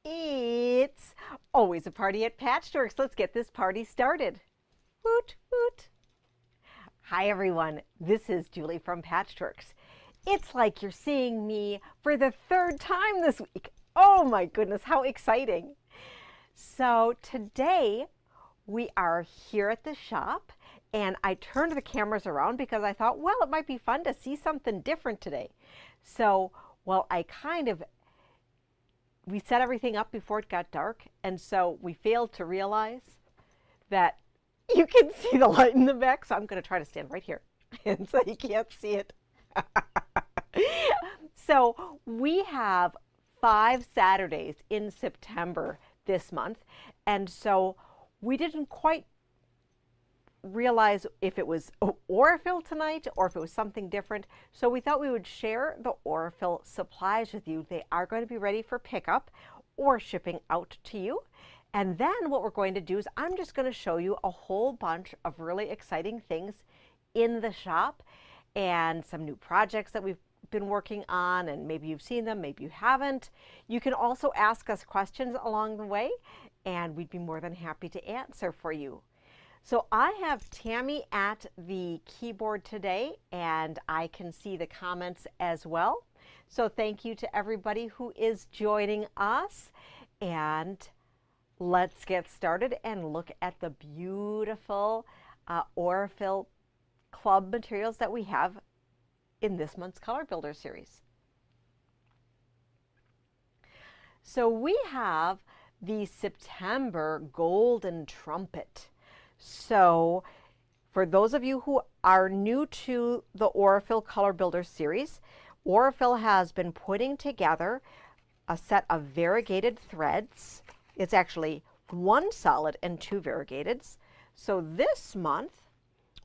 It's always a party at Patchworks. Let's get this party started. Woot, woot. Hi, everyone. This is Julie from Patchworks. It's like you're seeing me for the third time this week. Oh my goodness, how exciting. So today we are here at the shop, and I turned the cameras around because I thought, well, it might be fun to see something different today. So, well, we set everything up before it got dark, and so we failed to realize that you can see the light in the back, so I'm going to try to stand right here and so you can't see it. So we have 5 Saturdays in September this month, and so we didn't quite realize if it was Aurifil tonight or if it was something different. So we thought we would share the Aurifil supplies with you. They are going to be ready for pickup or shipping out to you. And then what we're going to do is I'm just going to show you a whole bunch of really exciting things in the shop and some new projects that we've been working on, and maybe you've seen them, maybe you haven't. You can also ask us questions along the way, and we'd be more than happy to answer for you. So I have Tammy at the keyboard today, and I can see the comments as well. So thank you to everybody who is joining us, and let's get started and look at the beautiful Aurifil club materials that we have in this month's Color Builder series. So we have the September Golden Trumpet. So for those of you who are new to the Aurifil Color Builder series, Aurifil has been putting together a set of variegated threads. It's actually 1 solid and 2 variegateds. So this month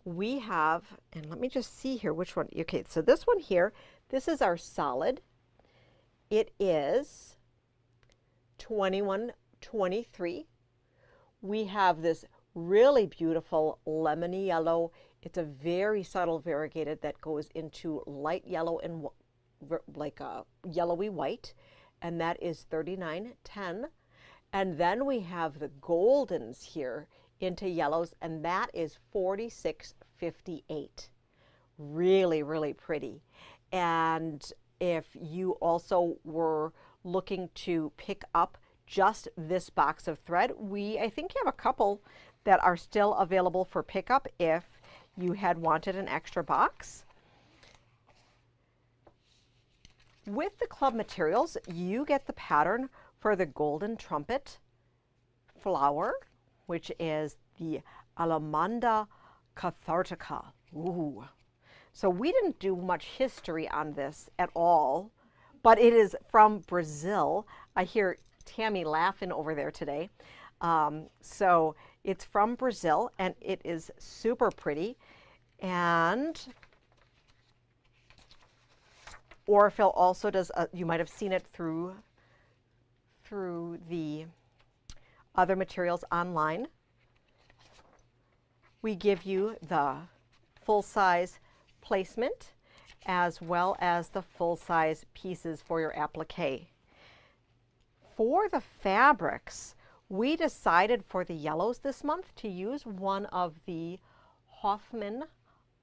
we have, and let me just see here which one. Okay, so this one here, this is our solid. It is 2123. We have this really beautiful lemony yellow. It's a very subtle variegated that goes into light yellow and like a yellowy white, and that is 3910. And then we have the goldens here into yellows, and that is 4658. Really, really pretty. And if you also were looking to pick up just this box of thread, I think have a couple that are still available for pickup if you had wanted an extra box. With the club materials, you get the pattern for the Golden Trumpet flower, which is the Alamanda cathartica. Ooh. So we didn't do much history on this at all, but it is from Brazil. I hear Tammy laughing over there today. So it's from Brazil, and it is super pretty. And Aurifil also does, you might have seen it through the other materials online. We give you the full-size placement as well as the full-size pieces for your applique. For the fabrics, we decided for the yellows this month to use one of the Hoffman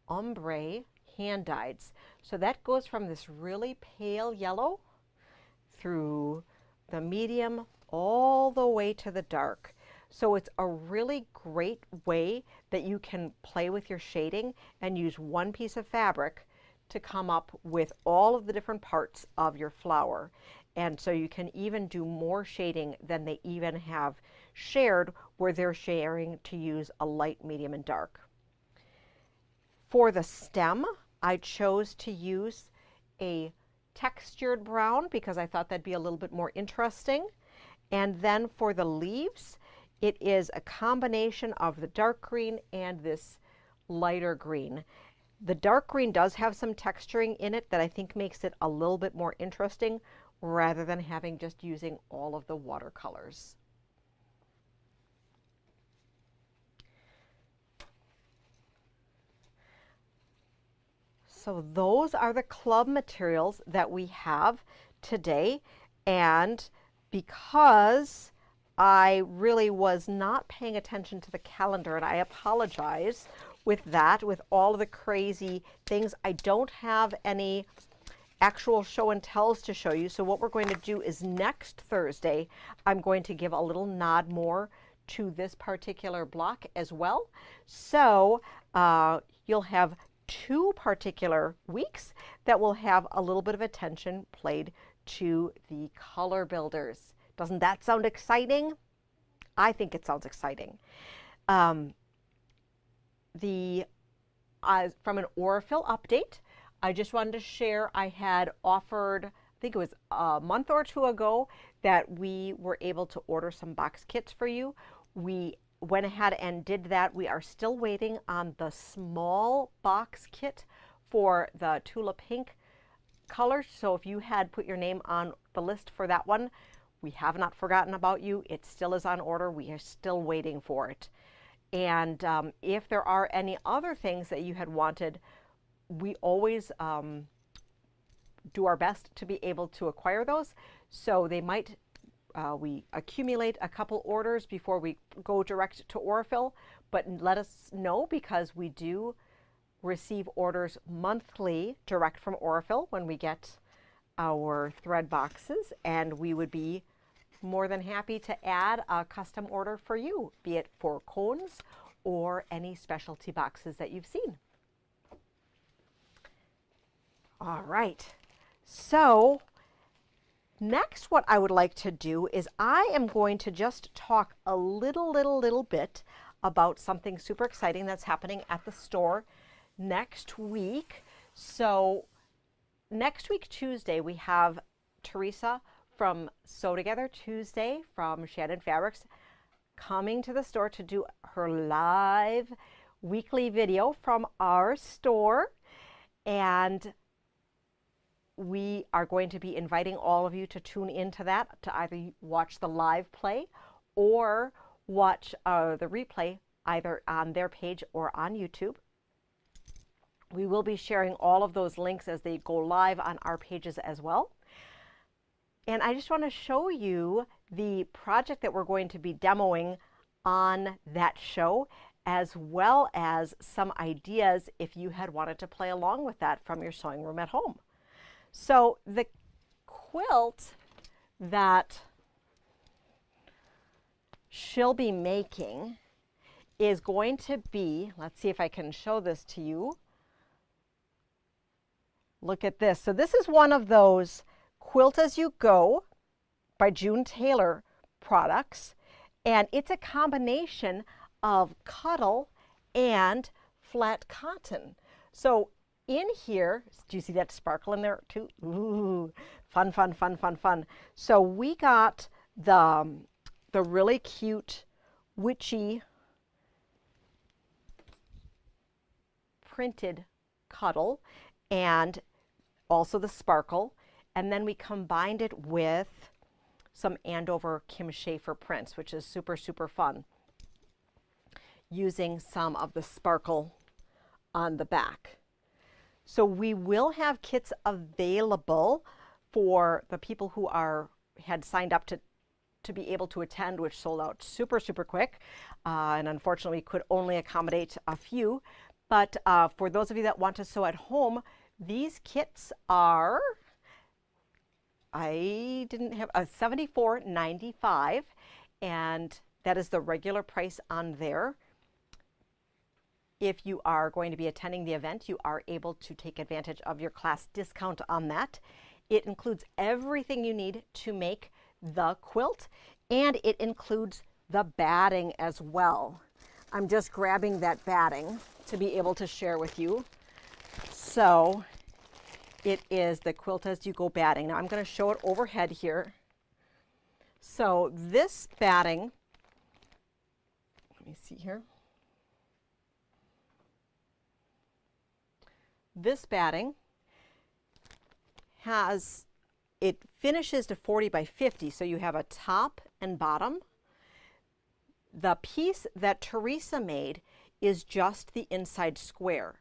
Ombre hand dyes. So that goes from this really pale yellow through the medium all the way to the dark. So it's a really great way that you can play with your shading and use one piece of fabric to come up with all of the different parts of your flower. And so you can even do more shading than they even have shared, where they're sharing to use a light, medium, and dark. For the stem, I chose to use a textured brown because I thought that'd be a little bit more interesting. And then for the leaves, it is a combination of the dark green and this lighter green. The dark green does have some texturing in it that I think makes it a little bit more interesting rather than having just using all of the watercolors. So those are the club materials that we have today, and because I really was not paying attention to the calendar, and I apologize with that, with all of the crazy things. I don't have any actual show and tells to show you. So what we're going to do is next Thursday, I'm going to give a little nod more to this particular block as well. So you'll have 2 particular weeks that will have a little bit of attention played to the color builders. Doesn't that sound exciting? I think it sounds exciting. From an Aurifil update, I just wanted to share, I had offered, I think it was a month or 2 ago, that we were able to order some box kits for you. We went ahead and did that. We are still waiting on the small box kit for the Tula Pink color. So if you had put your name on the list for that one, we have not forgotten about you. It still is on order. We are still waiting for it. And if there are any other things that you had wanted, we always do our best to be able to acquire those. So they might, we accumulate a couple orders before we go direct to Aurifil, but let us know, because we do receive orders monthly direct from Aurifil when we get our thread boxes, and we would be more than happy to add a custom order for you, be it for cones or any specialty boxes that you've seen. All right, so next what I would like to do is I am going to just talk a little bit about something super exciting that's happening at the store next week. So next week, Tuesday, we have Teresa from Sew Together Tuesday from Shannon Fabrics coming to the store to do her live weekly video from our store. And we are going to be inviting all of you to tune into that, to either watch the live play or watch the replay either on their page or on YouTube. We will be sharing all of those links as they go live on our pages as well. And I just want to show you the project that we're going to be demoing on that show, as well as some ideas if you had wanted to play along with that from your sewing room at home. So the quilt that she'll be making is going to be, let's see if I can show this to you. Look at this. So this is one of those Quilt As You Go by June Taylor products, and it's a combination of cuddle and flat cotton. So in here, do you see that sparkle in there too? Ooh, fun, fun, fun, fun, fun. So we got the really cute witchy printed cuddle and also the sparkle. And then we combined it with some Andover Kim Schaefer prints, which is super, super fun, using some of the sparkle on the back. So we will have kits available for the people who had signed up to be able to attend, which sold out super, super quick. And unfortunately, we could only accommodate a few. But for those of you that want to sew at home, these kits are, I didn't have, $74.95, and that is the regular price on there. If you are going to be attending the event, you are able to take advantage of your class discount on that. It includes everything you need to make the quilt, and it includes the batting as well. I'm just grabbing that batting to be able to share with you. So it is the Quilt As You Go batting. Now I'm going to show it overhead here. So this batting, let me see here. This batting it finishes to 40 by 50, so you have a top and bottom. The piece that Teresa made is just the inside square.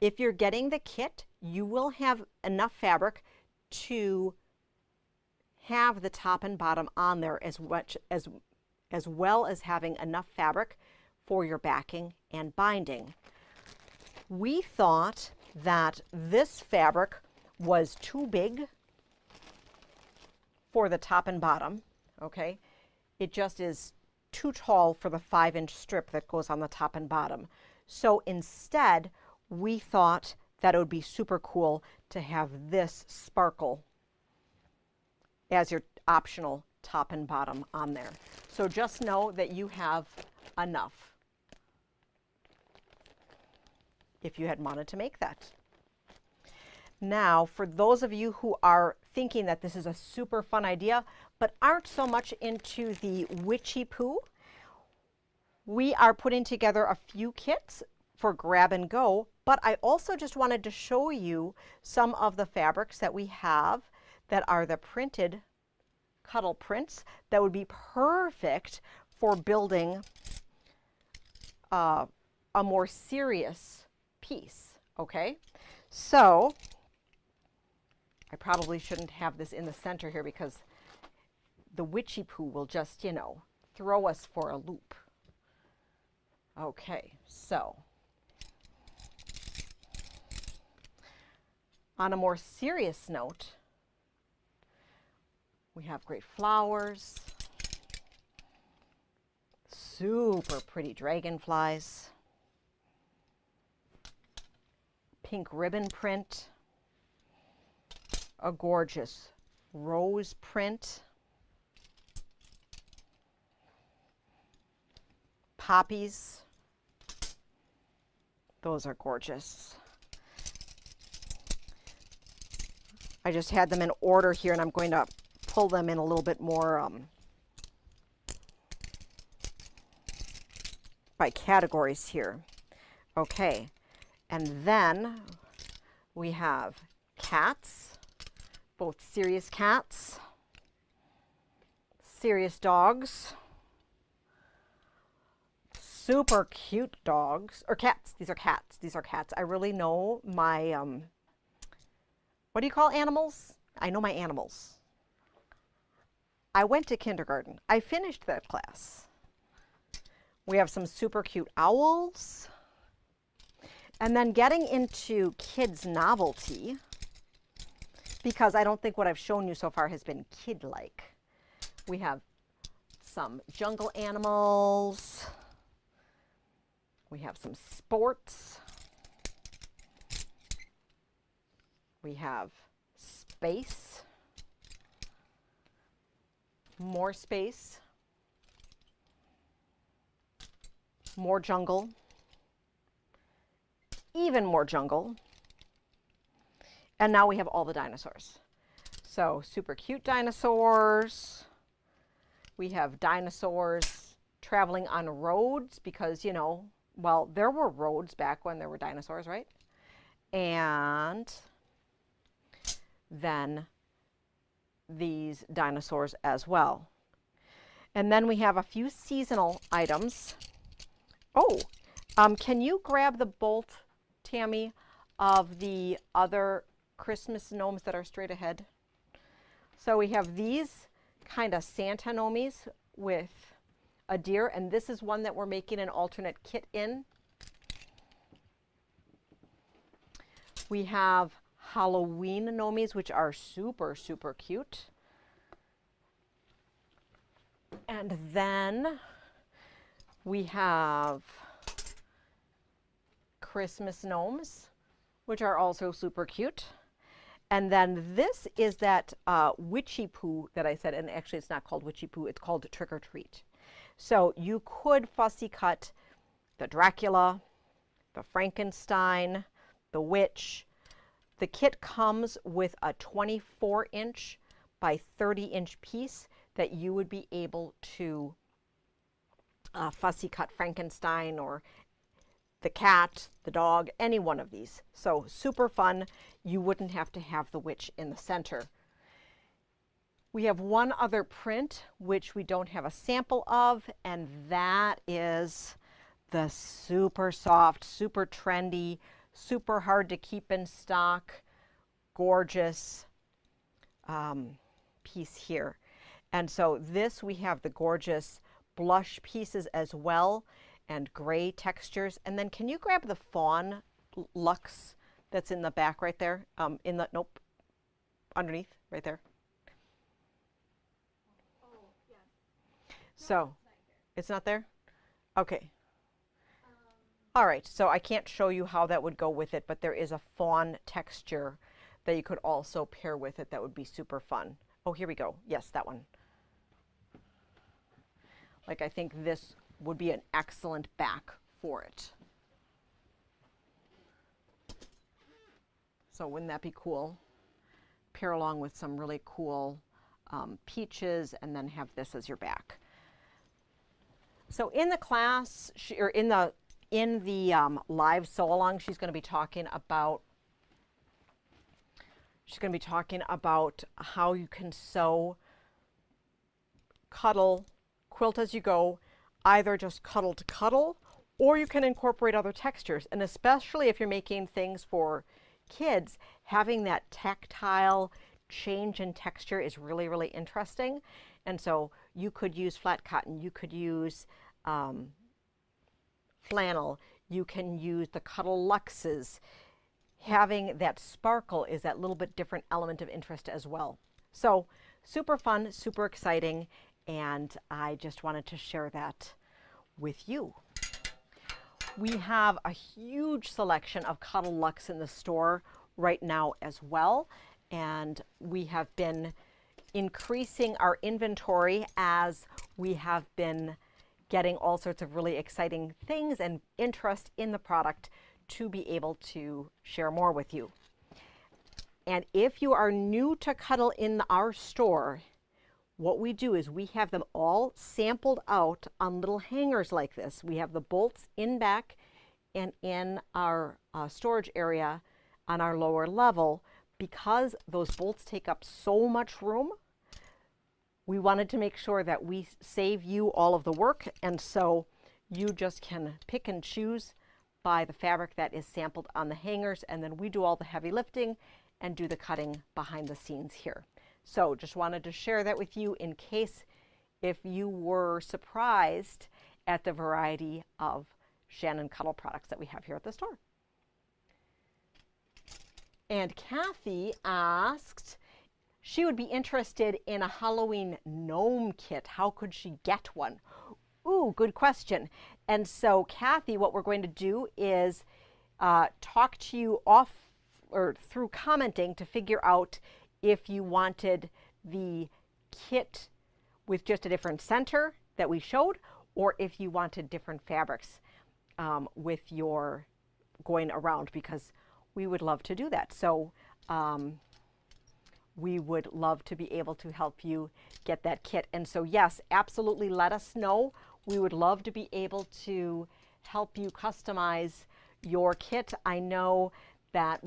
If you're getting the kit, you will have enough fabric to have the top and bottom on there as well as having enough fabric for your backing and binding. We thought that this fabric was too big for the top and bottom, okay? It just is too tall for the 5-inch strip that goes on the top and bottom. So instead, we thought that it would be super cool to have this sparkle as your optional top and bottom on there. So just know that you have enough if you had wanted to make that. Now, for those of you who are thinking that this is a super fun idea, but aren't so much into the witchy poo, we are putting together a few kits for grab and go, but I also just wanted to show you some of the fabrics that we have that are the printed cuddle prints that would be perfect for building a more serious piece, okay? So I probably shouldn't have this in the center here because the witchy poo will just, you know, throw us for a loop. Okay, so on a more serious note, we have great flowers, super pretty dragonflies, pink ribbon print, a gorgeous rose print, poppies, those are gorgeous. I just had them in order here and I'm going to pull them in a little bit more by categories here. Okay, and then we have cats, both serious cats, serious dogs, super cute dogs, or cats. These are cats. These are cats. I really know my, what do you call animals? I know my animals. I went to kindergarten. I finished that class. We have some super cute owls. And then getting into kids' novelty, because I don't think what I've shown you so far has been kid-like. We have some jungle animals. We have some sports. We have space. More space. More jungle. Even more jungle. And now we have all the dinosaurs. So super cute dinosaurs. We have dinosaurs traveling on roads because, you know, well, there were roads back when there were dinosaurs, right? And then these dinosaurs as well. And then we have a few seasonal items. Oh, can you grab the bolt, Tammy, of the other Christmas gnomes that are straight ahead? So we have these kind of Santa gnomies with a deer, and this is one that we're making an alternate kit in. We have Halloween gnomies, which are super, super cute. And then we have Christmas gnomes, which are also super cute. And then this is that witchy poo that I said, and actually it's not called witchy poo, it's called Trick or Treat. So you could fussy cut the Dracula, the Frankenstein, the witch. The kit comes with a 24-inch by 30-inch piece that you would be able to fussy cut Frankenstein or the cat, the dog, any one of these. So super fun. You wouldn't have to have the witch in the center. We have one other print which we don't have a sample of, and that is the super soft, super trendy, super hard to keep in stock, gorgeous piece here. And so this, we have the gorgeous blush pieces as well, and gray textures. And then can you grab the fawn luxe that's in the back right there? Nope, underneath, right there. Oh, yes. So, it's not there? Okay. All right, so I can't show you how that would go with it, but there is a fawn texture that you could also pair with it that would be super fun. Oh, here we go. Yes, that one. Like, I think this would be an excellent back for it. So wouldn't that be cool? Pair along with some really cool peaches, and then have this as your back. So in the class, or in the live sew along, she's going to be talking about how you can sew, cuddle, quilt as you go, either just cuddle to cuddle, or you can incorporate other textures. And especially if you're making things for kids, having that tactile change in texture is really, really interesting. And so you could use flat cotton, you could use flannel, you can use the Cuddle Luxes. Having that sparkle is that little bit different element of interest as well. So super fun, super exciting, and I just wanted to share that with you. We have a huge selection of Cuddle Luxe in the store right now as well, and we have been increasing our inventory as we have been getting all sorts of really exciting things and interest in the product to be able to share more with you. And if you are new to Cuddle in our store, what we do is we have them all sampled out on little hangers like this. We have the bolts in back and in our storage area on our lower level. Because those bolts take up so much room, we wanted to make sure that we save you all of the work, and so you just can pick and choose by the fabric that is sampled on the hangers, and then we do all the heavy lifting and do the cutting behind the scenes here. So just wanted to share that with you in case if you were surprised at the variety of Shannon Cuddle products that we have here at the store. And Kathy asked, she would be interested in a Halloween gnome kit. How could she get one? Ooh, good question. And so Kathy, what we're going to do is talk to you off or through commenting to figure out if you wanted the kit with just a different center that we showed, or if you wanted different fabrics with your going around, because we would love to do that. So we would love to be able to help you get that kit. And so yes, absolutely, let us know. We would love to be able to help you customize your kit. I know that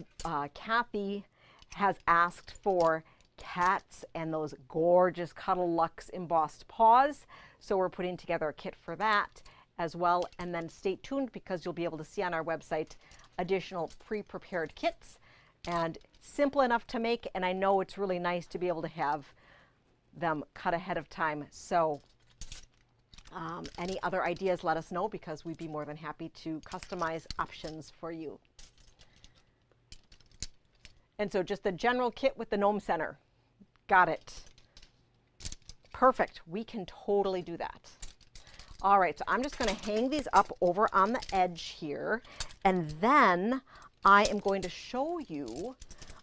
Kathy has asked for cats and those gorgeous Cuddle Luxe embossed paws. So we're putting together a kit for that as well. And then stay tuned, because you'll be able to see on our website additional pre-prepared kits, and simple enough to make. And I know it's really nice to be able to have them cut ahead of time. So any other ideas, let us know, because we'd be more than happy to customize options for you. And so just the general kit with the gnome center. Got it. Perfect. We can totally do that. All right, so I'm just going to hang these up over on the edge here, and then I am going to show you,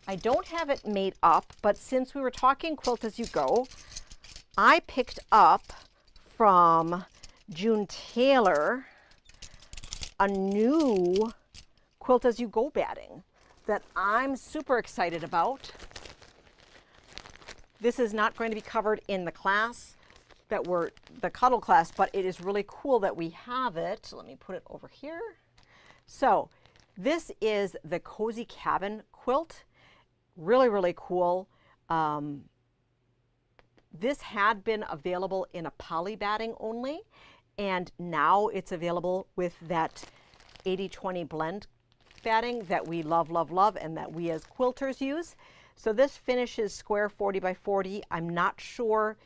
I don't have it made up, but since we were talking quilt as you go, I picked up from June Taylor a new quilt as you go batting that I'm super excited about. This is not going to be covered in the class that we're, the Cuddle class, but it is really cool that we have it. Let me put it over here. So this is the Cozy Cabin quilt. Really, really cool. This had been available in a poly batting only, and now it's available with that 80-20 blend batting that we love, love, love, and that we as quilters use. So this finishes square 40 by 40. I'm not sure,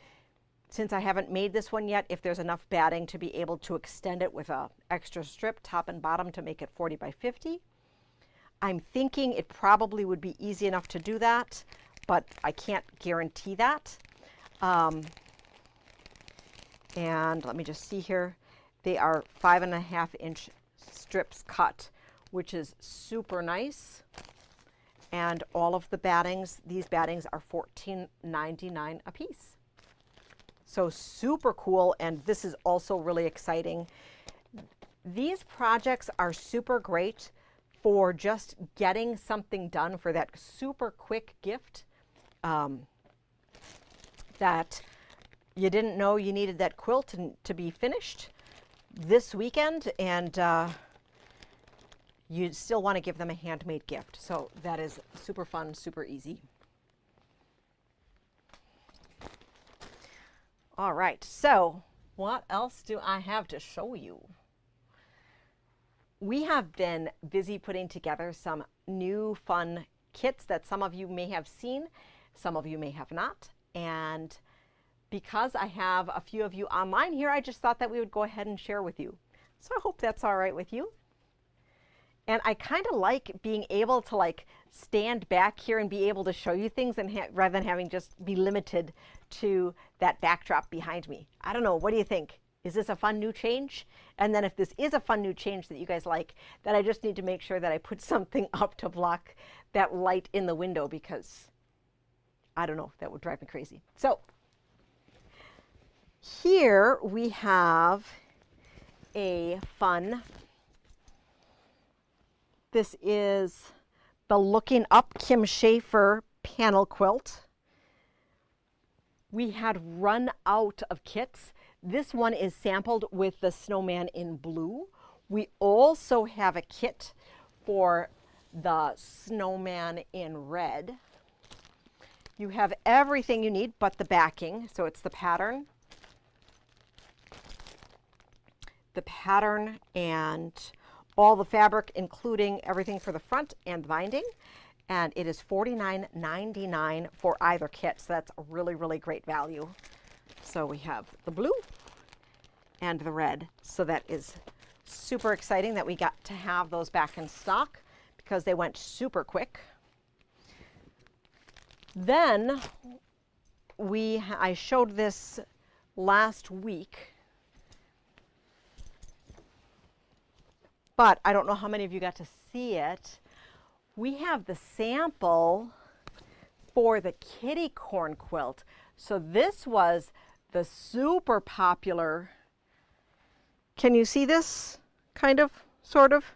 since I haven't made this one yet, if there's enough batting to be able to extend it with a extra strip top and bottom to make it 40 by 50. I'm thinking it probably would be easy enough to do that, but I can't guarantee that. And let me just see here. They are 5.5-inch strips cut, which is super nice. And all of the battings, these battings are $14.99 a piece. So super cool, and this is also really exciting. These projects are super great for just getting something done for that super quick gift that you didn't know you needed that quilt to be finished this weekend, and you still want to give them a handmade gift. So that is super fun, super easy. All right, so what else do I have to show you? We have been busy putting together some new fun kits that some of you may have seen, some of you may have not. And because I have a few of you online here, I just thought that we would go ahead and share with you. So I hope that's all right with you. And I kind of like being able to like stand back here and be able to show you things, and rather than having just be limited to that backdrop behind me. I don't know, what do you think? Is this a fun new change? And then if this is a fun new change that you guys like, then I just need to make sure that I put something up to block that light in the window, because I don't know, that would drive me crazy. So here we have a fun, this is the Looking Up Kim Schaefer panel quilt. We had run out of kits. This one is sampled with the snowman in blue. We also have a kit for the snowman in red. You have everything you need but the backing. So it's the pattern and all the fabric, including everything for the front and the binding. And it is $49.99 for either kit. So that's a really, really great value. So we have the blue and the red. So that is super exciting that we got to have those back in stock, because they went super quick. Then I showed this last week, but I don't know how many of you got to see it. We have the sample for the kitty corn quilt. So this was the super popular, can you see this? Kind of, sort of?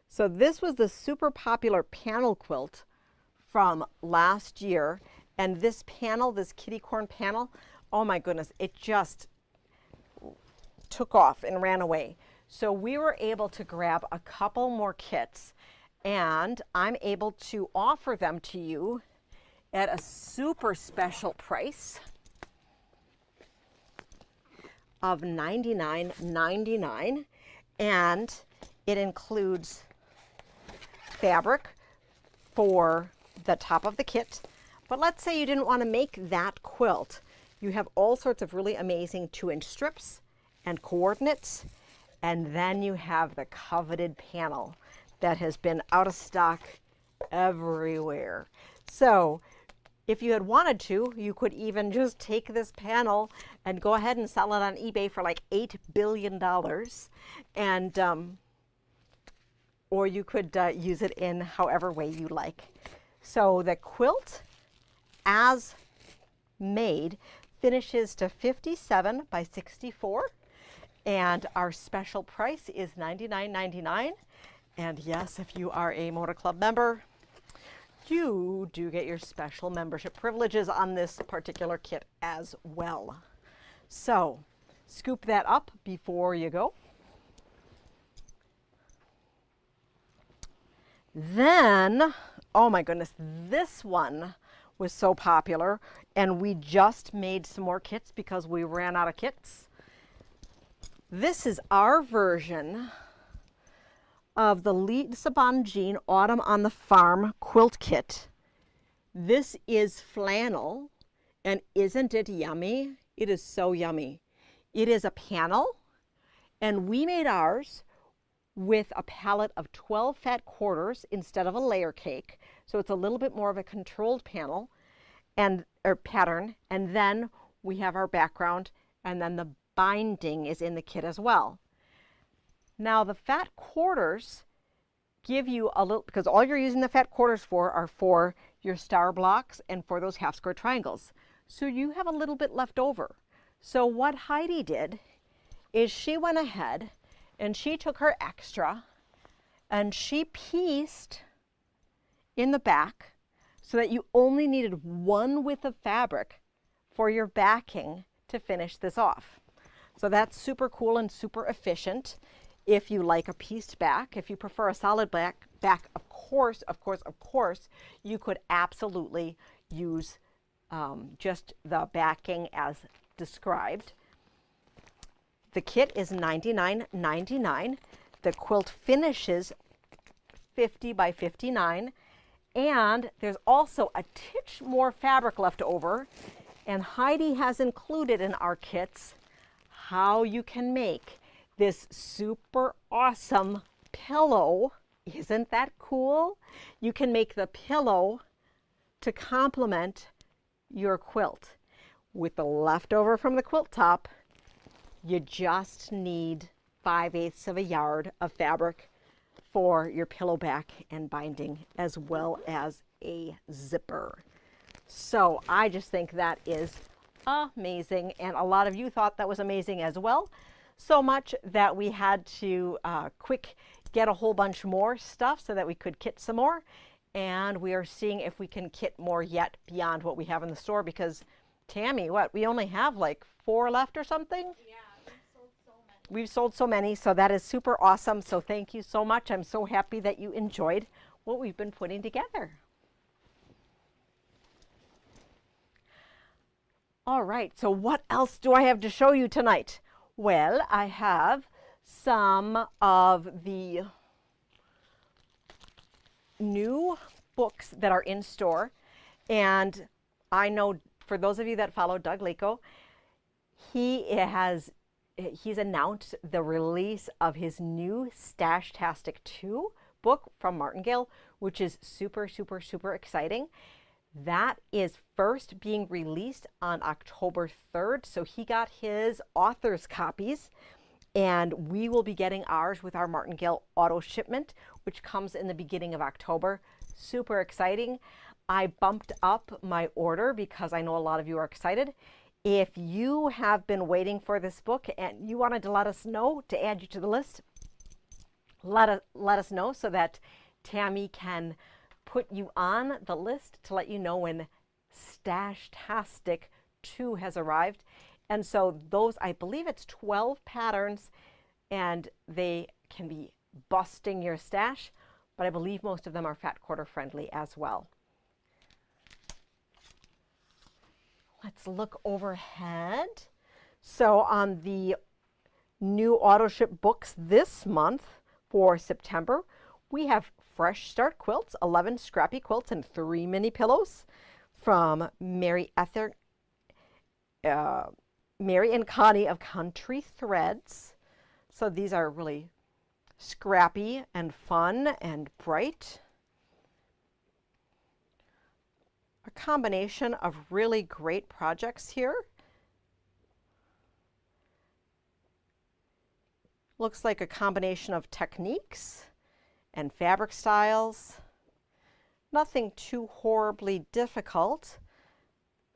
So this was the super popular panel quilt from last year. And this panel, this kitty corn panel, oh my goodness, it just took off and ran away. So we were able to grab a couple more kits, and I'm able to offer them to you at a super special price of $99.99, and it includes fabric for the top of the kit. But let's say you didn't want to make that quilt. You have all sorts of really amazing 2-inch strips and coordinates, and then you have the coveted panel that has been out of stock everywhere. So if you had wanted to, you could even just take this panel and go ahead and sell it on eBay for like $8 billion. And or you could use it in however way you like. So the quilt, as made, finishes to 57 by 64. And our special price is $99.99. And yes, if you are a Motor Club member, you do get your special membership privileges on this particular kit as well. So scoop that up before you go. Then, oh my goodness, this one was so popular, and we just made some more kits because we ran out of kits. This is our version of the Lisa Bonjean Autumn on the Farm quilt kit. This is flannel, and isn't it yummy? It is so yummy. It is a panel, and we made ours with a palette of 12 fat quarters instead of a layer cake. So it's a little bit more of a controlled panel or pattern, and then we have our background, and then the binding is in the kit as well. Now the fat quarters give you a little, because all you're using the fat quarters for are for your star blocks and for those half square triangles. So you have a little bit left over. So what Heidi did is she went ahead and she took her extra and she pieced in the back so that you only needed one width of fabric for your backing to finish this off. So that's super cool and super efficient if you like a pieced back. If you prefer a solid back, of course, you could absolutely use just the backing as described. The kit is $99.99. The quilt finishes 50 by 59, and there's also a titch more fabric left over, and Heidi has included in our kits how you can make this super awesome pillow. Isn't that cool? You can make the pillow to complement your quilt. With the leftover from the quilt top, you just need 5/8 of a yard of fabric for your pillow back and binding, as well as a zipper. So I just think that is amazing, and a lot of you thought that was amazing as well. So much that we had to quick get a whole bunch more stuff so that we could kit some more, and we are seeing if we can kit more yet beyond what we have in the store, because Tammy, we only have like 4 left or something? Yeah, we've sold so many. We've sold so many, so that is super awesome. So thank you so much. I'm so happy that you enjoyed what we've been putting together. All right, so what else do I have to show you tonight? Well, I have some of the new books that are in store, and I know for those of you that follow Doug Lico, he's announced the release of his new Stashtastic 2 book from Martingale, which is super, super, super exciting. That is first being released on October 3rd. So he got his author's copies, and we will be getting ours with our Martingale auto shipment, which comes in the beginning of October. Super exciting. I bumped up my order because I know a lot of you are excited. If you have been waiting for this book and you wanted to let us know to add you to the list, let us know so that Tammy can put you on the list to let you know when Stashtastic 2 has arrived. And so those, I believe it's 12 patterns, and they can be busting your stash, but I believe most of them are fat quarter friendly as well. Let's look overhead. So on the new auto ship books this month for September, we have Fresh Start Quilts, 11 scrappy quilts and 3 mini pillows from Mary and Connie of Country Threads. So these are really scrappy and fun and bright. A combination of really great projects here. Looks like a combination of techniques and fabric styles. Nothing too horribly difficult,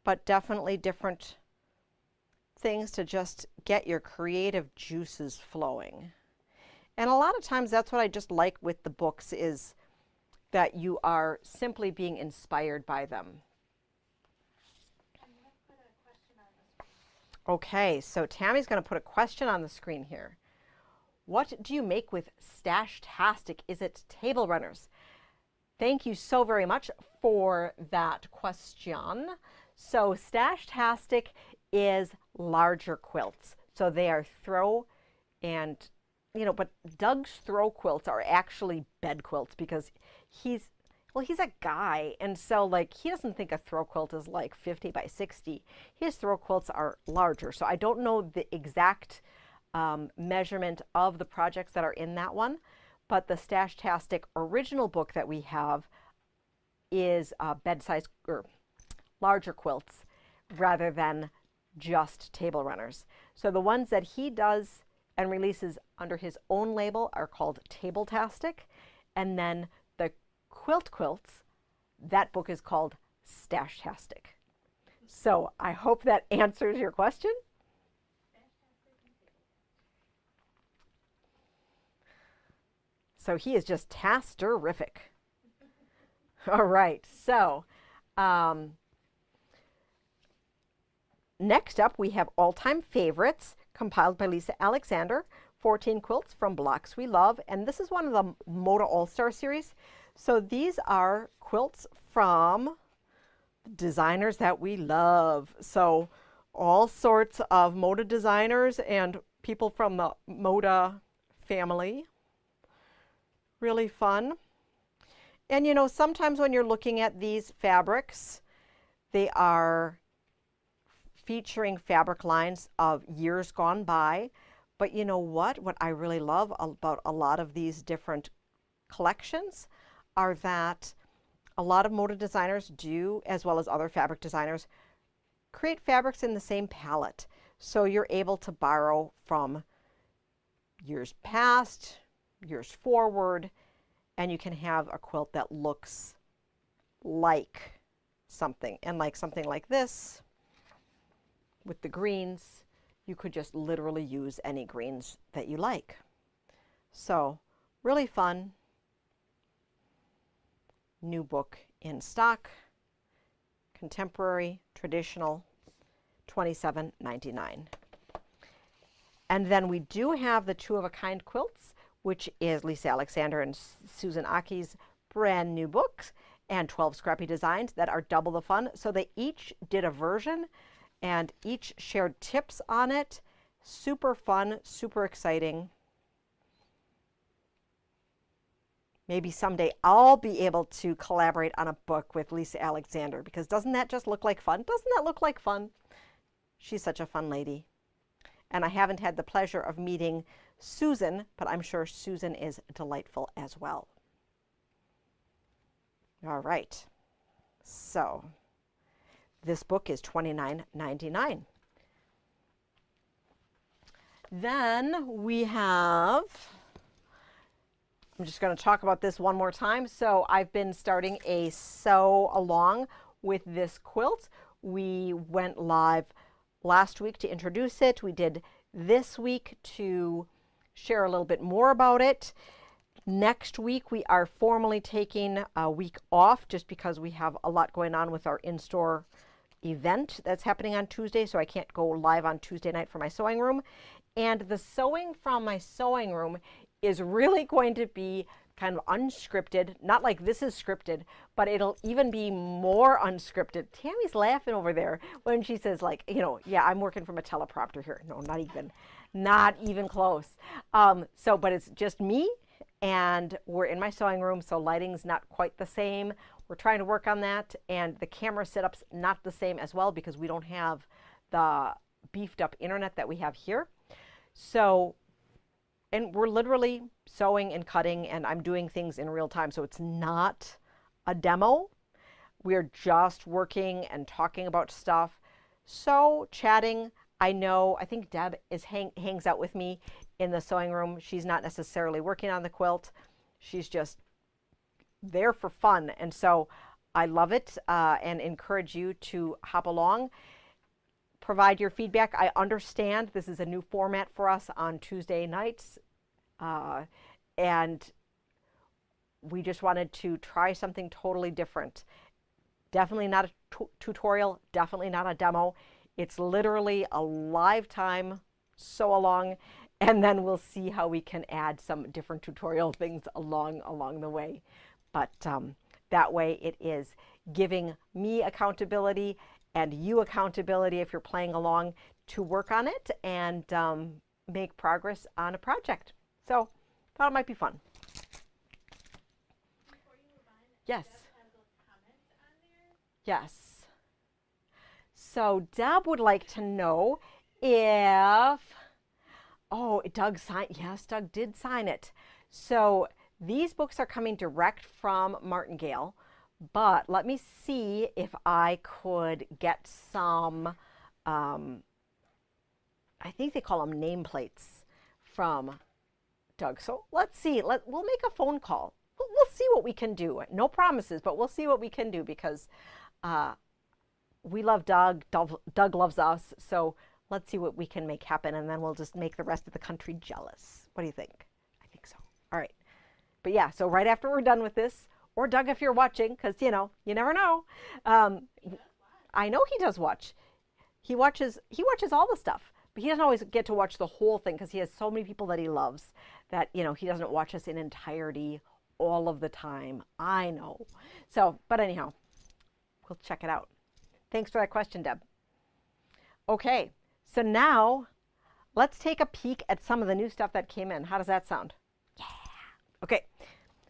but definitely different things to just get your creative juices flowing. And a lot of times that's what I just like with the books, is that you are simply being inspired by them. I'm going to put a question on the screen. Okay, so Tammy's going to put a question on the screen here. What do you make with Stashtastic? Is it table runners? Thank you so very much for that question. So Stashtastic is larger quilts. So they are throw and but Doug's throw quilts are actually bed quilts because he's a guy, and so like he doesn't think a throw quilt is like 50 by 60. His throw quilts are larger, so I don't know the exact measurement of the projects that are in that one, but the Stashtastic original book that we have is bed size or larger quilts rather than just table runners. So the ones that he does and releases under his own label are called Tabletastic, and then the quilts, that book is called Stashtastic. So I hope that answers your question. So he is just tasterific. All right, so next up we have all-time favorites compiled by Lisa Alexander, 14 quilts from Blocks We Love, and this is one of the Moda All-Star series. So these are quilts from designers that we love. So all sorts of Moda designers and people from the Moda family. Really fun. And sometimes when you're looking at these fabrics, they are featuring fabric lines of years gone by. But you know what? What I really love about a lot of these different collections are that a lot of Moda designers do, as well as other fabric designers, create fabrics in the same palette. So you're able to borrow from years past, years forward, and you can have a quilt that looks like something. And like something like this, with the greens, you could just literally use any greens that you like. So really fun. New book in stock, contemporary, traditional, $27.99. And then we do have the Two of a Kind quilts, which is Lisa Alexander and Susan Aki's brand new books, and 12 scrappy designs that are double the fun. So they each did a version and each shared tips on it. Super fun, super exciting. Maybe someday I'll be able to collaborate on a book with Lisa Alexander, because doesn't that just look like fun? Doesn't that look like fun? She's such a fun lady. And I haven't had the pleasure of meeting Susan, but I'm sure Susan is delightful as well. All right. So this book is $29.99. Then we have, I'm just going to talk about this one more time. So I've been starting a sew along with this quilt. We went live last week to introduce it. We did this week to share a little bit more about it. Next week we are formally taking a week off just because we have a lot going on with our in-store event that's happening on Tuesday, so I can't go live on Tuesday night for my sewing room. And the sewing from my sewing room is really going to be kind of unscripted, not like this is scripted, but it'll even be more unscripted. Tammy's laughing over there when she says, like, yeah, I'm working from a teleprompter here. No, not even close. But it's just me, and we're in my sewing room, so lighting's not quite the same. We're trying to work on that, and the camera setup's not the same as well because we don't have the beefed up internet that we have here. So, and we're literally sewing and cutting, and I'm doing things in real time, so it's not a demo. We're just working and talking about stuff. So chatting. I think Deb hangs out with me in the sewing room. She's not necessarily working on the quilt. She's just there for fun. And so I love it and encourage you to hop along. Provide your feedback. I understand this is a new format for us on Tuesday nights. And we just wanted to try something totally different. Definitely not a tutorial, definitely not a demo. It's literally a live time sew along, and then we'll see how we can add some different tutorial things along the way. But that way it is giving me accountability and you accountability if you're playing along to work on it and make progress on a project. So thought it might be fun. Yes. Yes. So Deb would like to know if, oh, Doug signed, yes, Doug did sign it. So these books are coming direct from Martingale, but let me see if I could get some, I think they call them nameplates from Doug. So let's see, we'll make a phone call. We'll see what we can do. No promises, but we'll see what we can do because we love Doug. Doug loves us. So let's see what we can make happen, and then we'll just make the rest of the country jealous. What do you think? I think so. All right. But yeah, so right after we're done with this, or Doug, if you're watching, because you never know. I know he does watch. He watches all the stuff, but he doesn't always get to watch the whole thing because he has so many people that he loves that he doesn't watch us in entirety all of the time. I know. So, but anyhow, we'll check it out. Thanks for that question, Deb. Okay, so now let's take a peek at some of the new stuff that came in. How does that sound? Yeah. Okay,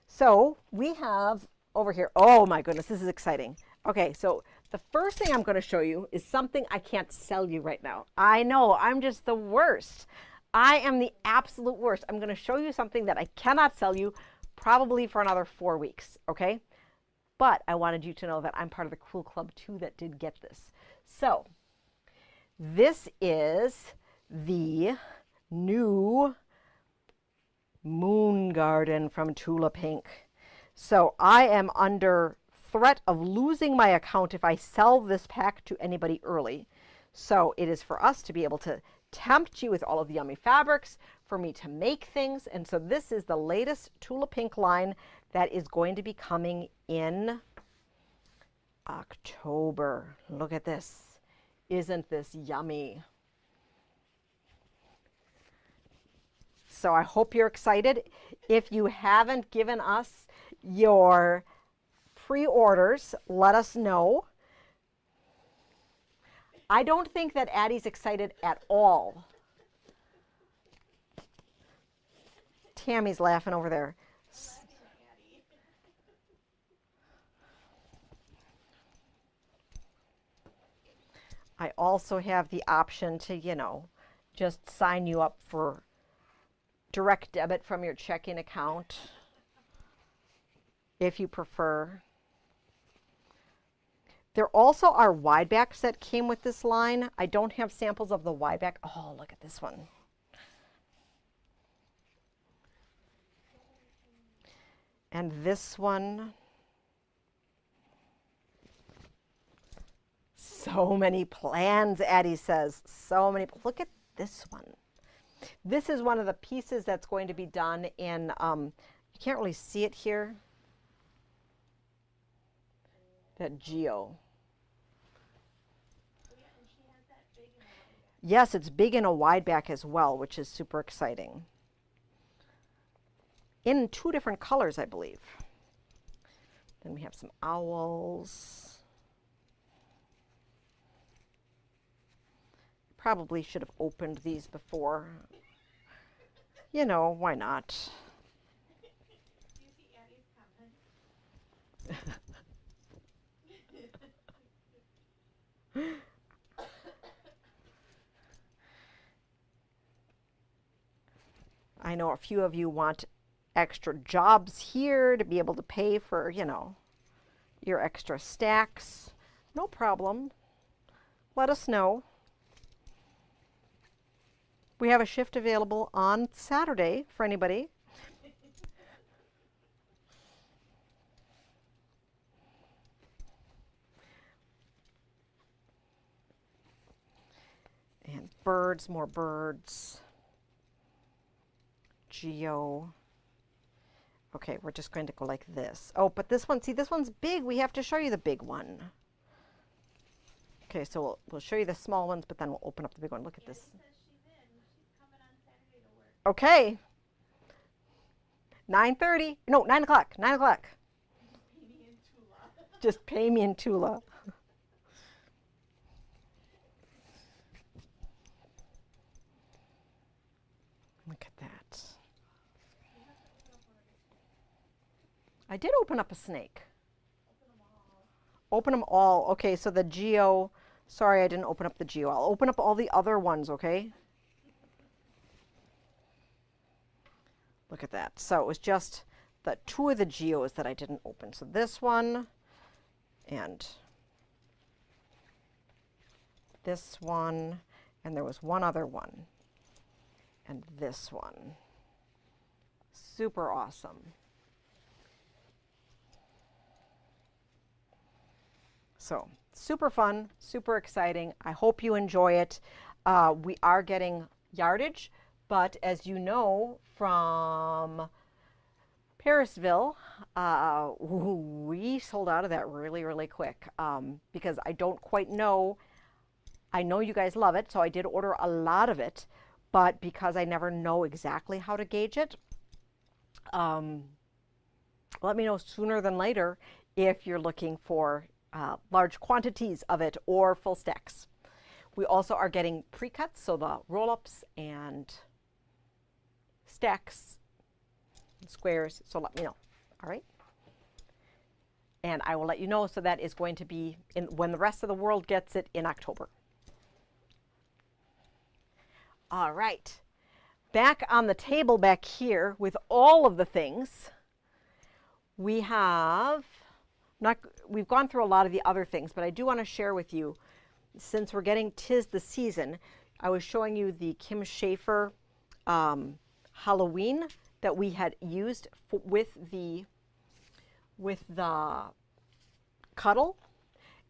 so we have over here, oh my goodness, this is exciting. Okay, so the first thing I'm going to show you is something I can't sell you right now. I know, I'm just the worst. I am the absolute worst. I'm going to show you something that I cannot sell you probably for another 4 weeks, okay? But I wanted you to know that I'm part of the Cool Club too that did get this. So this is the new Moon Garden from Tula Pink. So I am under threat of losing my account if I sell this pack to anybody early. So it is for us to be able to tempt you with all of the yummy fabrics, for me to make things. And so this is the latest Tula Pink line that is going to be coming in October. Look at this. Isn't this yummy? So I hope you're excited. If you haven't given us your pre-orders, let us know. I don't think that Addie's excited at all. Tammy's laughing over there. I also have the option to, just sign you up for direct debit from your checking account if you prefer. There also are wide backs that came with this line. I don't have samples of the wide back. Oh, look at this one. And this one. So many plans, Addie says. So many. Look at this one. This is one of the pieces that's going to be done in, you can't really see it here. That Geo. Yes, it's big in a wide back as well, which is super exciting. In 2 different colors, I believe. Then we have some owls. Probably should have opened these before. Why not? I know a few of you want extra jobs here to be able to pay for, your extra stacks. No problem. Let us know. We have a shift available on Saturday for anybody. And birds, more birds. Geo. Okay, we're just going to go like this. Oh, but this one, see, this one's big. We have to show you the big one. Okay, so we'll show you the small ones, but then we'll open up the big one. Look at this. Okay. 9:30. No, 9 o'clock. 9 o'clock. Just pay me in Tula. Look at that. I did open up a snake. Open them all. Okay, so the Geo, sorry I didn't open up the Geo. I'll open up all the other ones, okay? Look at that. So it was just the 2 of the Geos that I didn't open. So this one and this one, and there was one other one, and this one. Super awesome. So super fun, super exciting. I hope you enjoy it. We are getting yardage, but as you know from Parisville, we sold out of that really, really quick because I don't quite know. I know you guys love it, so I did order a lot of it, but because I never know exactly how to gauge it, let me know sooner than later if you're looking for large quantities of it or full stacks. We also are getting pre-cuts, so the roll-ups and stacks, squares, so let me know, all right? And I will let you know, so that is going to be when the rest of the world gets it in October. All right, back on the table back here with all of the things, we've gone through a lot of the other things, but I do want to share with you, since we're getting 'tis the season, I was showing you the Kim Schafer Halloween that we had used with the cuddle,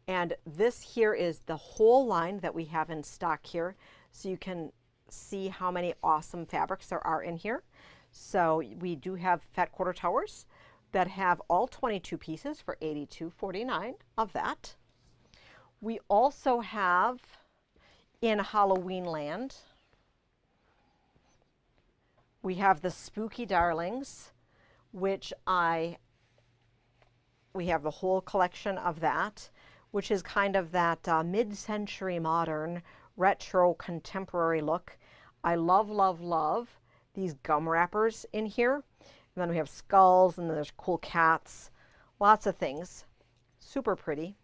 and this here is the whole line that we have in stock here, so you can see how many awesome fabrics there are in here. So we do have fat quarter towers that have all 22 pieces for $82.49 of that. We also have in Halloween Land, we have the Spooky Darlings, which we have the whole collection of that, which is kind of that mid-century modern retro contemporary look. I love, love, love these gum wrappers in here. And then we have skulls, and then there's cool cats, lots of things. Super pretty.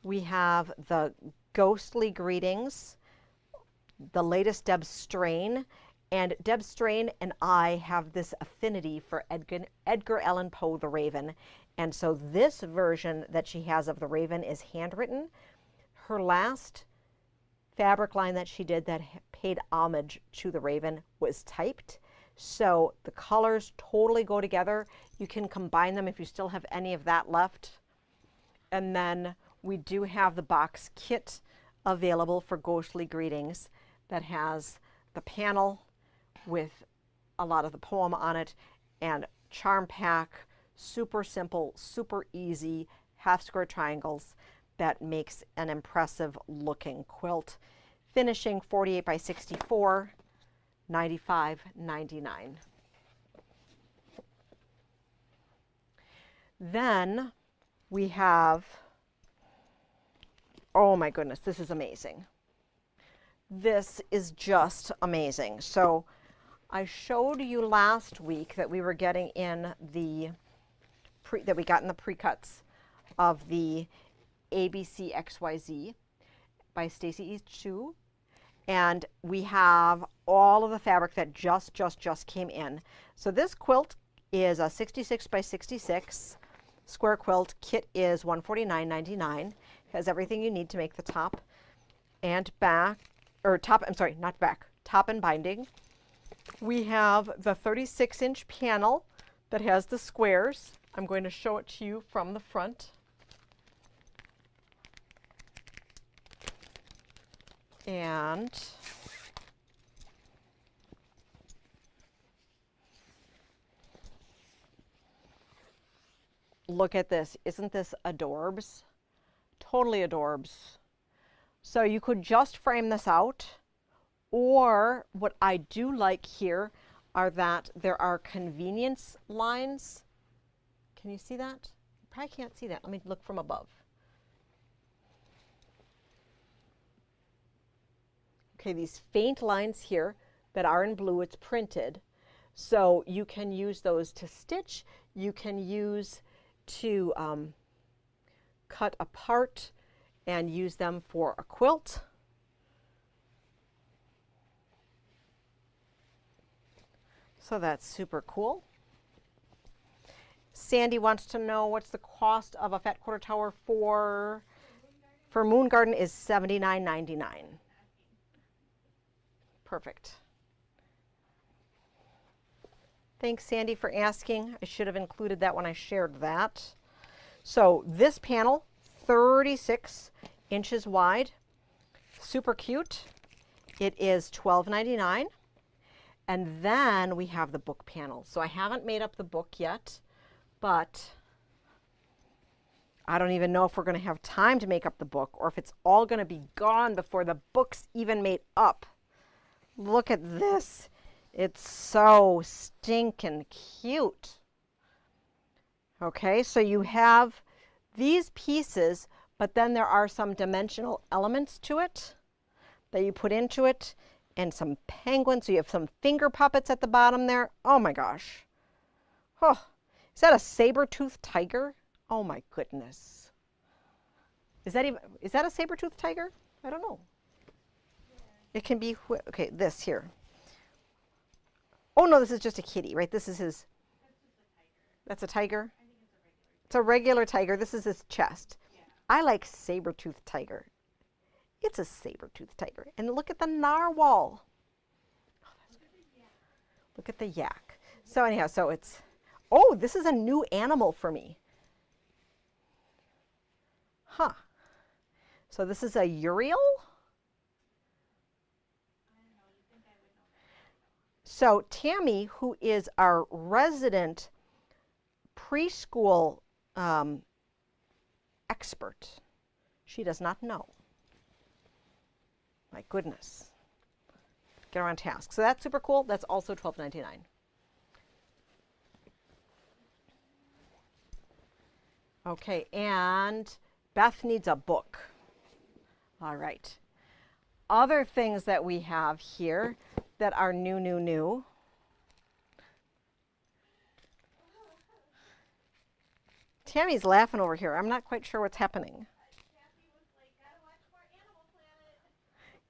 We have the Ghostly Greetings, the latest Deb Strain. And Deb Strain and I have this affinity for Edgar Allan Poe, the Raven. And so this version that she has of the Raven is handwritten. Her last fabric line that she did that paid homage to the Raven was typed. So the colors totally go together. You can combine them if you still have any of that left. And then we do have the box kit available for Ghostly Greetings that has the panel with a lot of the poem on it and charm pack, super simple, super easy, half square triangles that makes an impressive looking quilt. Finishing 48 by 64, $95.99. Then we have, oh my goodness, this is amazing. This is just amazing. So I showed you last week that we were getting in the pre-cuts of the ABC XYZ by Stacy E. Chu. And we have all of the fabric that just came in. So this quilt is a 66 by 66 square quilt. Kit is $149.99. Has everything you need to make the top and back, or top, I'm sorry, not back, top and binding. We have the 36-inch panel that has the squares. I'm going to show it to you from the front. And look at this. Isn't this adorbs? Totally adorbs. So you could just frame this out, or what I do like here are that there are convenience lines. Can you see that? You probably can't see that. Let me look from above. Okay, these faint lines here that are in blue, it's printed. So you can use those to stitch. You can use to cut apart and use them for a quilt. So that's super cool. Sandy wants to know what's the cost of a fat quarter tower for Moon Garden is $79.99. Perfect. Thanks, Sandy, for asking. I should have included that when I shared that. So this panel, 36 inches wide, super cute. It is $12.99. And then we have the book panel. So I haven't made up the book yet, but I don't even know if we're going to have time to make up the book or if it's all going to be gone before the book's even made up. Look at this. It's so stinking cute. Okay, so you have these pieces, but then there are some dimensional elements to it that you put into it, and some penguins. So you have some finger puppets at the bottom there. Oh my gosh. Oh, is that a saber-toothed tiger? Oh my goodness. Is that a saber-toothed tiger? I don't know. Yeah. It can be, okay, this here. Oh no, this is just a kitty, right? This is his. That's a tiger. I think it's a regular tiger. This is his chest. Yeah. I like saber-toothed tiger. It's a saber-toothed tiger. And look at the narwhal. Oh, that's good. Look at the yak. So anyhow, so it's, oh, this is a new animal for me. Huh. So this is a Uriel? So Tammy, who is our resident preschool expert, she does not know. My goodness. Get her on task. So that's super cool. That's also $12.99. Okay, and Beth needs a book. All right. Other things that we have here that are new. Tammy's laughing over here. I'm not quite sure what's happening.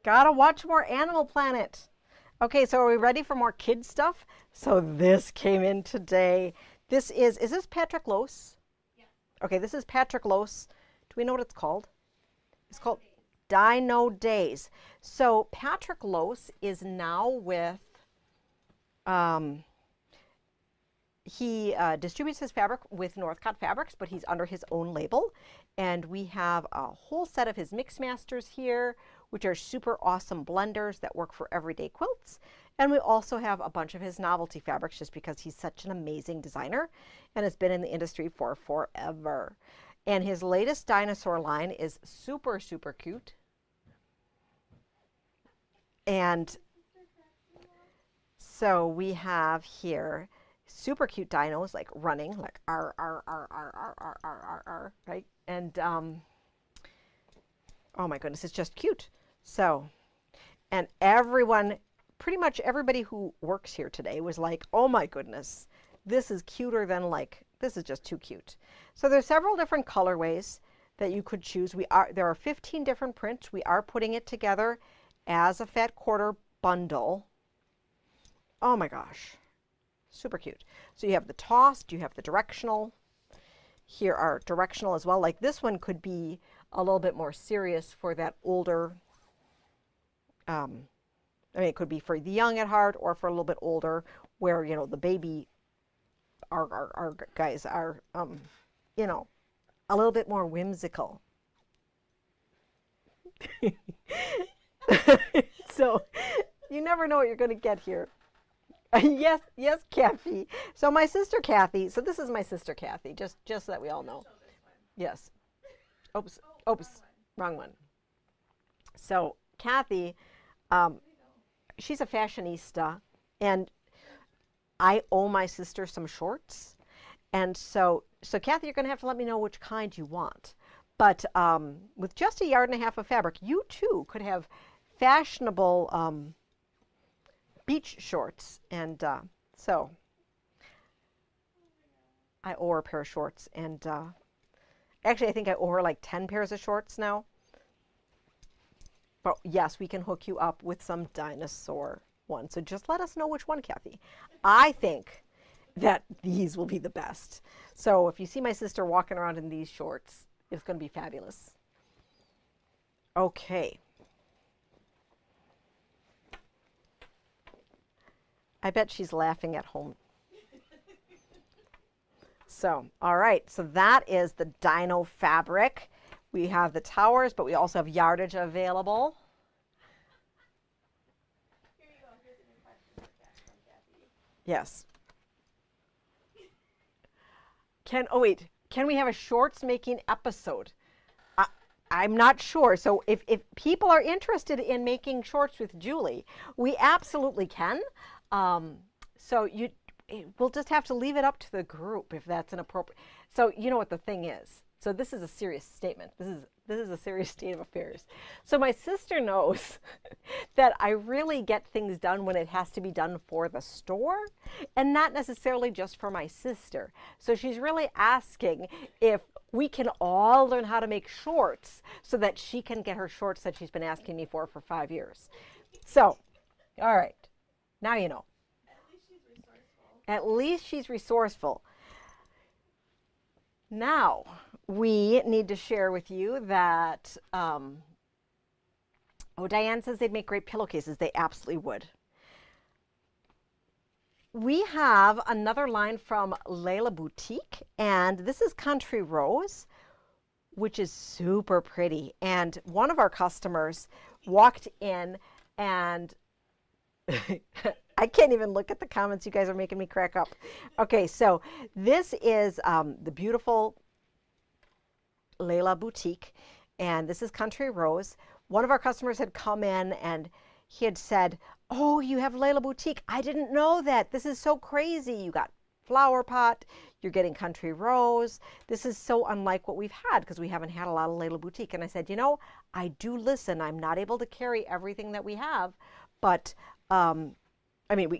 Gotta watch more Animal Planet. Okay, so are we ready for more kid stuff? So this came in today. This is this Patrick Lose? Yeah. Okay, this is Patrick Lose. Do we know what it's called? It's called Dino Days. So Patrick Lose is now with, he distributes his fabric with Northcott Fabrics, but he's under his own label. And we have a whole set of his Mixmasters here, which are super awesome blenders that work for everyday quilts. And we also have a bunch of his novelty fabrics just because he's such an amazing designer and has been in the industry for forever. And his latest dinosaur line is super, super cute. And so we have here super cute dinos like running, like R, right? And oh my goodness, it's just cute. So, and everyone, pretty much everybody who works here today was like, oh my goodness, this is cuter than like, this is just too cute. So there's several different colorways that you could choose. There are 15 different prints. We are putting it together as a fat quarter bundle. Oh my gosh, super cute. So you have the tossed, you have the directional. Here are directional as well. Like this one could be a little bit more serious for that older, I mean, it could be for the young at heart or for a little bit older where, you know, the baby, our guys are, you know, a little bit more whimsical. So you never know what you're going to get here. Yes, yes, Kathy. So my sister Kathy, so this is my sister Kathy, just so that we all know. Yes. Oops, wrong one. So Kathy, she's a fashionista, and I owe my sister some shorts. And so Kathy, you're going to have to let me know which kind you want. But with just 1.5 yards of fabric, you too could have fashionable beach shorts. And So I owe her a pair of shorts, and actually I think I owe her like 10 pairs of shorts now. But yes, we can hook you up with some dinosaur ones. So just let us know which one, Kathy. I think that these will be the best. So if you see my sister walking around in these shorts, it's going to be fabulous. Okay. I bet she's laughing at home. So, all right. So that is the Dino fabric. We have the towers, but we also have yardage available. Here you go. Here's a new question back from Kathy. Yes. Can we have a shorts making episode? I'm not sure. So if people are interested in making shorts with Julie, we absolutely can. We'll just have to leave it up to the group if that's an appropriate. So you know what the thing is. So this is a serious statement. This is a serious state of affairs. So my sister knows that I really get things done when it has to be done for the store and not necessarily just for my sister. So she's really asking if we can all learn how to make shorts so that she can get her shorts that she's been asking me for 5 years. So, all right, now you know. At least she's resourceful. At least she's resourceful. Now, we need to share with you that, Diane says they'd make great pillowcases. They absolutely would. We have another line from Layla Boutique, and this is Country Rose, which is super pretty. And one of our customers walked in and I can't even look at the comments. You guys are making me crack up. Okay, so this is the beautiful Layla Boutique, and this is Country Rose. One of our customers had come in and he had said, "Oh, you have Layla Boutique. I didn't know that. This is so crazy. You got flower pot, you're getting Country Rose. This is so unlike what we've had because we haven't had a lot of Layla Boutique." And I said, you know, I do listen. I'm not able to carry everything that we have, but I mean,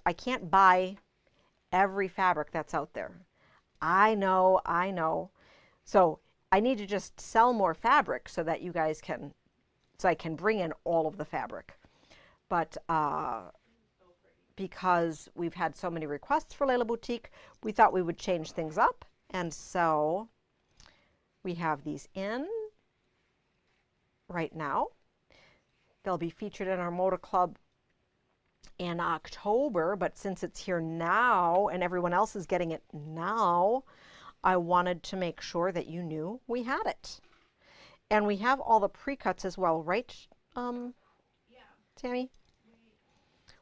I can't buy every fabric that's out there. I know. So I need to just sell more fabric so that you guys can, so I can bring in all of the fabric. But because we've had so many requests for Layla Boutique, we thought we would change things up. And so we have these in right now. They'll be featured in our Moda Club in October, but since it's here now and everyone else is getting it now, I wanted to make sure that you knew we had it. And we have all the pre-cuts as well, right, Yeah. Tammy?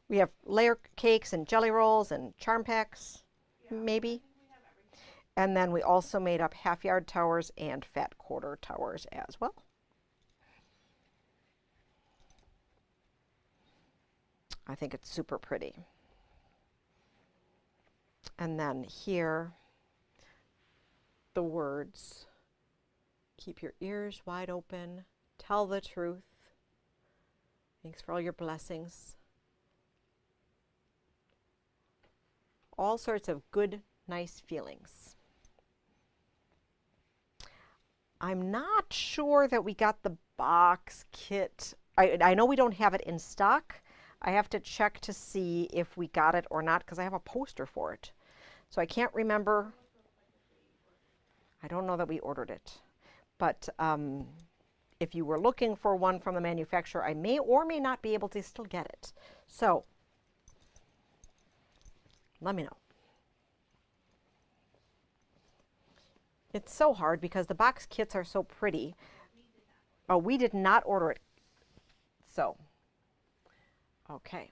We have layer cakes and jelly rolls and charm packs, maybe. I think we have everything. And then we also made up half yard towers and fat quarter towers as well. I think it's super pretty. And then here, the words, keep your ears wide open, tell the truth. Thanks for all your blessings. All sorts of good, nice feelings. I'm not sure that we got the box kit. I know we don't have it in stock. I have to check to see if we got it or not because I have a poster for it. So I can't remember. I don't know that we ordered it. But if you were looking for one from the manufacturer, I may or may not be able to still get it. So let me know. It's so hard because the box kits are so pretty. Oh, we did not order it. So, okay.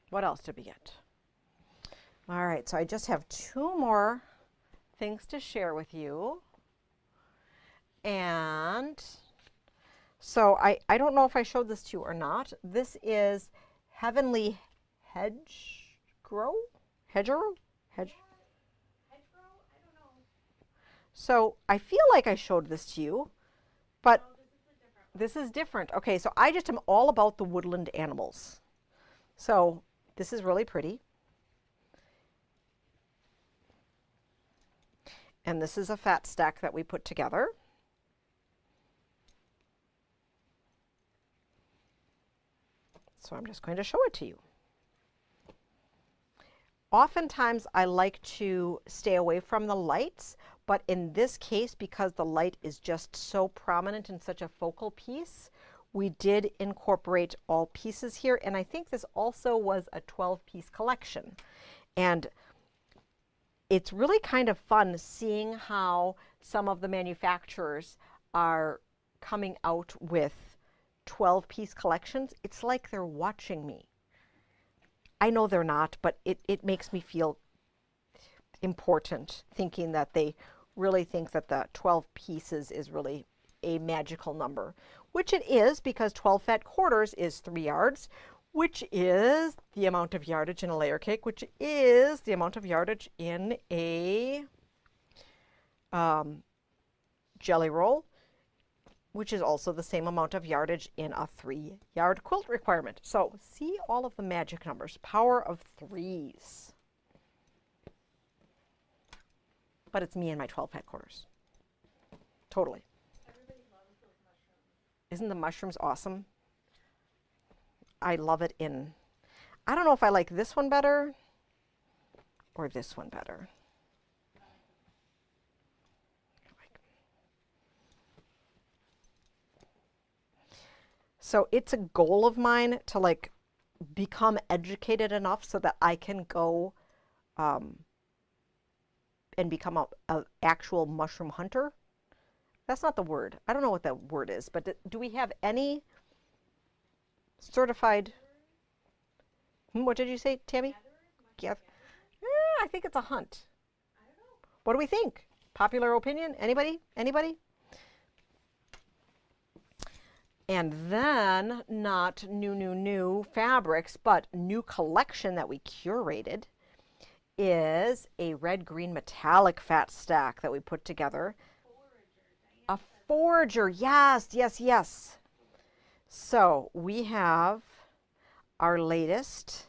What else did we get? All right, so I just have 2 more things to share with you. And so I don't know if I showed this to you or not. This is Heavenly Hedgerow? Hedgerow? I don't know. So I feel like I showed this to you, but Oh, this is a different one. this is different. Okay, so I just am all about the woodland animals. So This is really pretty. And this is a fat stack that we put together. So I'm just going to show it to you. Oftentimes I like to stay away from the lights, but in this case, because the light is just so prominent in such a focal piece, we did incorporate all pieces here. And I think this also was a 12-piece collection. And it's really kind of fun seeing how some of the manufacturers are coming out with 12-piece collections. It's like they're watching me. I know they're not, but it makes me feel important thinking that they really think that the 12 pieces is really a magical number, which it is, because 12 fat quarters is 3 yards, which is the amount of yardage in a layer cake, which is the amount of yardage in a jelly roll, which is also the same amount of yardage in a 3-yard quilt requirement. So see all of the magic numbers, power of 3s. But it's me and my 12 fat quarters. Totally. Everybody loves those mushrooms. Isn't the mushrooms awesome? I love it in, I don't know if I like this one better or this one better. So it's a goal of mine to like become educated enough so that I can go and become a actual mushroom hunter. That's not the word. I don't know what that word is, but do we have any certified? What did you say, Tammy? Yeah. I think it's a hunt. I don't know. What do we think? Popular opinion? Anybody? Anybody? And then, not new fabrics, but new collection that we curated is a red-green metallic fat stack that we put together. A forager, yes, yes, yes. So we have our latest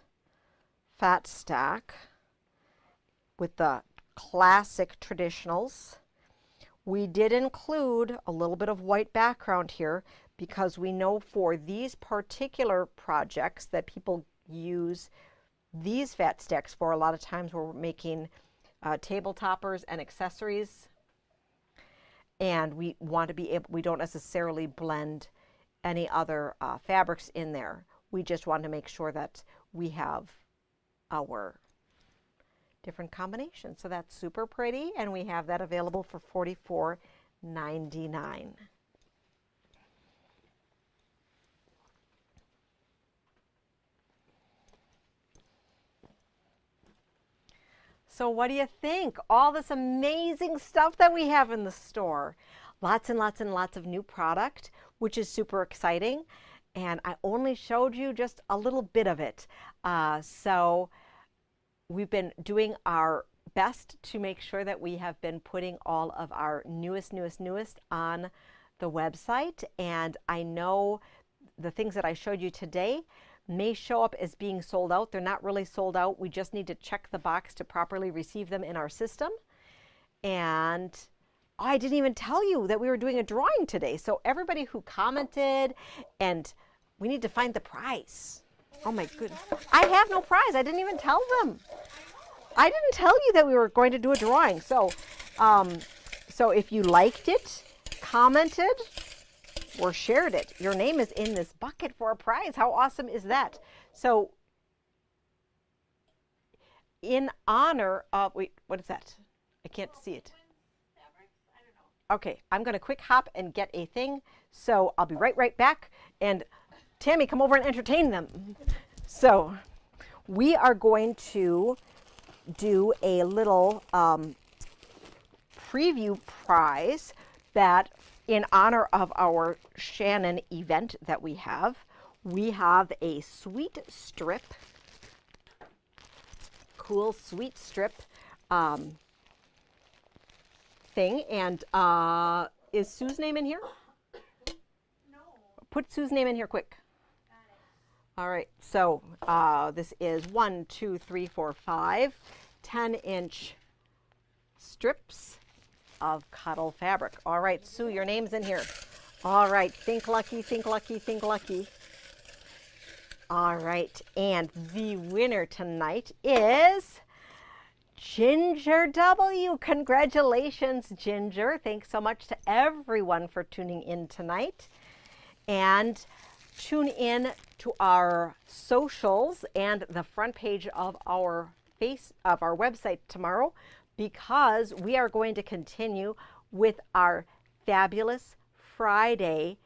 fat stack with the classic traditionals. We did include a little bit of white background here because we know for these particular projects that people use these fat stacks for. A lot of times we're making table toppers and accessories, and we want to be able, we don't necessarily blend any other fabrics in there. We just want to make sure that we have our different combinations. So that's super pretty, and we have that available for $44.99. So what do you think? All this amazing stuff that we have in the store. Lots and lots and lots of new product, which is super exciting. And I only showed you just a little bit of it. So we've been doing our best to make sure that we have been putting all of our newest on the website. And I know the things that I showed you today may show up as being sold out. They're not really sold out. We just need to check the box to properly receive them in our system. And I didn't even tell you that we were doing a drawing today. So everybody who commented, and we need to find the prize. Oh my goodness. I have no prize. I didn't even tell them. I didn't tell you that we were going to do a drawing. So, so if you liked it, commented, or shared it, your name is in this bucket for a prize. How awesome is that? So in honor of, wait, what is that? I can't see it. Okay, I'm going to quick hop and get a thing. So I'll be right back. And Tammy, come over and entertain them. So we are going to do a little preview prize that in honor of our Shannon event that we have a sweet strip, cool sweet strip thing. And is Sue's name in here? No. Put Sue's name in here quick. Got it. All right, so this is 1, 2, 3, 4, 5 10-inch strips of cuddle fabric. All right, Sue, your name's in here. All right, think lucky, think lucky, think lucky. All right, and the winner tonight is Ginger W. Congratulations, Ginger. Thanks so much to everyone for tuning in tonight. And tune in to our socials and the front page of our website tomorrow, because we are going to continue with our Fabulous Friday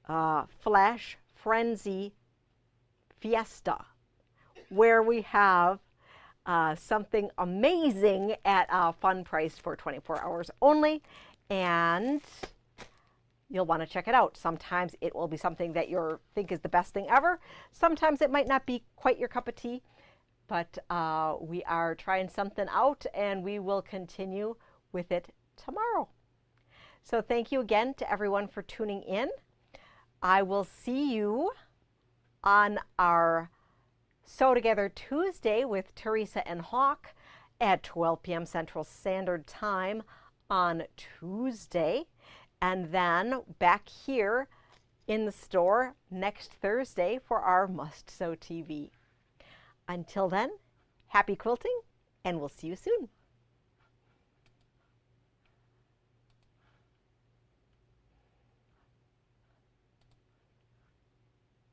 Flash Frenzy Fiesta, where we have something amazing at a fun price for 24 hours only, and you'll want to check it out. Sometimes it will be something that you think is the best thing ever. Sometimes it might not be quite your cup of tea, but we are trying something out, and we will continue with it tomorrow. So thank you again to everyone for tuning in. I will see you on our Sew Together Tuesday with Teresa and Hawk at 12 p.m. Central Standard Time on Tuesday, and then back here in the store next Thursday for our Must Sew TV. Until then, happy quilting, and we'll see you soon.